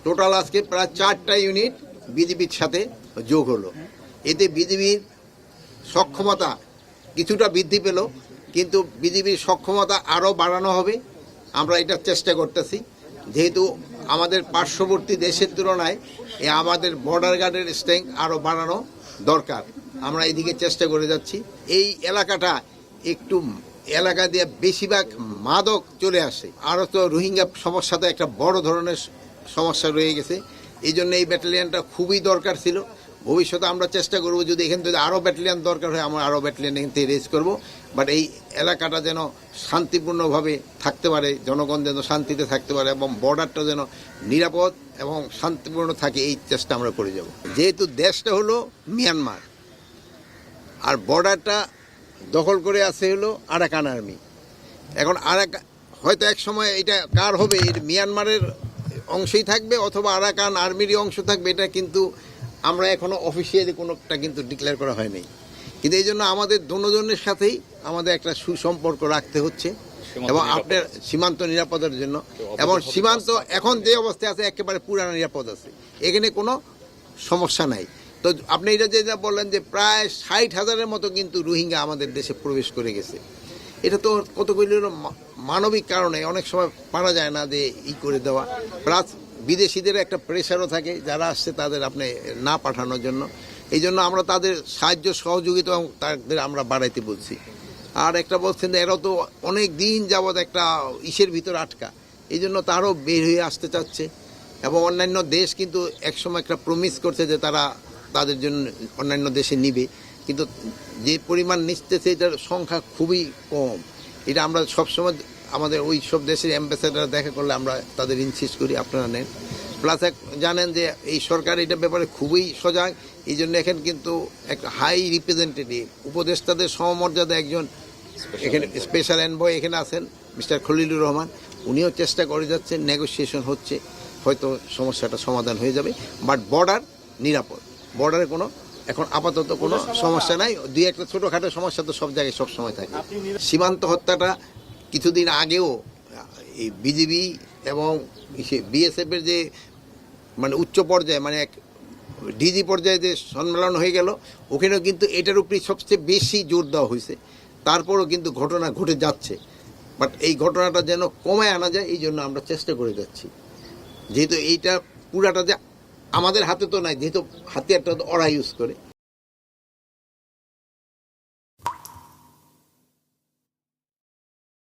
Total আজকে প্রায় 4টা ইউনিট বিজিবির সাথে যোগ হলো। এতে বিজিবির সক্ষমতা কিছুটা বৃদ্ধি পেল, কিন্তু বিজিবির সক্ষমতা আরও বাড়ানো হবে। আমরা এটা চেষ্টা করতেছি, যেহেতু আমাদের পার্শ্ববর্তী দেশের তুলনায় আমাদের বর্ডার গার্ডের স্ট্রেংথ আরও বাড়ানো দরকার। আমরা এইদিকে চেষ্টা করে যাচ্ছি। এই এলাকাটা একটু এলাকা দিয়ে বেশিরভাগ মাদক চলে আসে, আরও তো রোহিঙ্গা সমস্যাতে একটা বড় ধরনের সমস্যা রয়ে গেছে। এই জন্য এই ব্যাটালিয়নটা খুবই দরকার ছিল। ভবিষ্যতে আমরা চেষ্টা করব, যদি এখান থেকে আরও ব্যাটালিয়ন দরকার হয় আমরা আরও ব্যাটালিয়ন এখান থেকে রেজ করবো। বাট এই এলাকাটা যেন শান্তিপূর্ণভাবে থাকতে পারে, জনগণ যেন শান্তিতে থাকতে পারে এবং বর্ডারটা যেন নিরাপদ এবং শান্তিপূর্ণ থাকে, এই চেষ্টা আমরা করে যাব। যেহেতু দেশটা হলো মিয়ানমার আর বর্ডারটা দখল করে আছে হলো আরাকান আর্মি। এখন হয়তো এক সময় এটা কার হবে, মিয়ানমারের অংশই থাকবে অথবা আরাকান আর্মিরই অংশ থাকবে, এটা কিন্তু আমরা এখনো অফিসিয়ালি কোনোটা কিন্তু ডিক্লেয়ার করা হয়নি। কিন্তু এই জন্য আমাদের দুজনের সাথেই আমাদের একটা সুসম্পর্ক রাখতে হচ্ছে এবং আপনার সীমান্ত নিরাপত্তার জন্য। এবং সীমান্ত এখন যে অবস্থায় আছে একেবারে পুরানো নিরাপদ আছে, এখানে কোনো সমস্যা নাই। তো আপনি এটা যেটা বললেন যে প্রায় 60,000-এর মতো কিন্তু রোহিঙ্গা আমাদের দেশে প্রবেশ করে গেছে। এটা তো কতগুলি মানবিক কারণে অনেক সময় পারা যায় না যে করে দেওয়া, প্লাস বিদেশিদের একটা প্রেশারও থাকে যারা আসছে তাদের আপনি না পাঠানোর জন্য। এই জন্য আমরা তাদের সাহায্য সহযোগিতা তাদের আমরা বাড়াইতে বলছি। আর একটা বলছেন যে এরাও তো অনেক দিন যাবৎ একটা ইসের ভিতর আটকা, এই জন্য তারও বের হয়ে আসতে চাচ্ছে। এবং অন্যান্য দেশ কিন্তু একসময় একটা প্রমিস করছে যে তারা তাদের জন্য অন্যান্য দেশে নিবে, কিন্তু যে পরিমাণ নিচ্ছে এটার সংখ্যা খুবই কম। এটা আমরা সবসময় আমাদের ওই সব দেশের অ্যাম্বাসেডার দেখা করলে আমরা তাদের ইনসিস্ট করি আপনারা নেন। প্লাস জানেন যে এই সরকার এটার ব্যাপারে খুবই সজাগ। এই জন্য এখানে কিন্তু একটা হাই রিপ্রেজেন্টেটিভ উপদেষ্টাদের সমমর্যাদা একজন এখানে স্পেশাল এনভয় এখানে আছেন মিস্টার খলিলুর রহমান, উনিও চেষ্টা করে যাচ্ছেন, নেগোসিয়েশন হচ্ছে, হয়তো সমস্যাটা সমাধান হয়ে যাবে। বাট বর্ডার নিরাপদ, বর্ডারে কোনো এখন আপাতত কোনো সমস্যা নাই। দুই একটা ছোটোখাটো সমস্যা তো সব জায়গায় সব সময় থাকে। সীমান্ত হত্যাটা কিছুদিন আগেও এই বিজিবি এবং বিএসএফের যে মানে উচ্চ পর্যায়ে মানে এক ডিজি পর্যায়ে যে সম্মেলন হয়ে গেল, ওখানেও কিন্তু এটার উপরেই সবচেয়ে বেশি জোর দেওয়া হয়েছে। তারপরও কিন্তু ঘটনা ঘটে যাচ্ছে, বাট এই ঘটনাটা যেন কমে আনা যায় এই জন্য আমরা চেষ্টা করে যাচ্ছি। যেহেতু এইটা পুরাটা যে আমাদের হাতে তো নাই, যেহেতু হাতিয়ারটা তো ওরা ইউজ করে,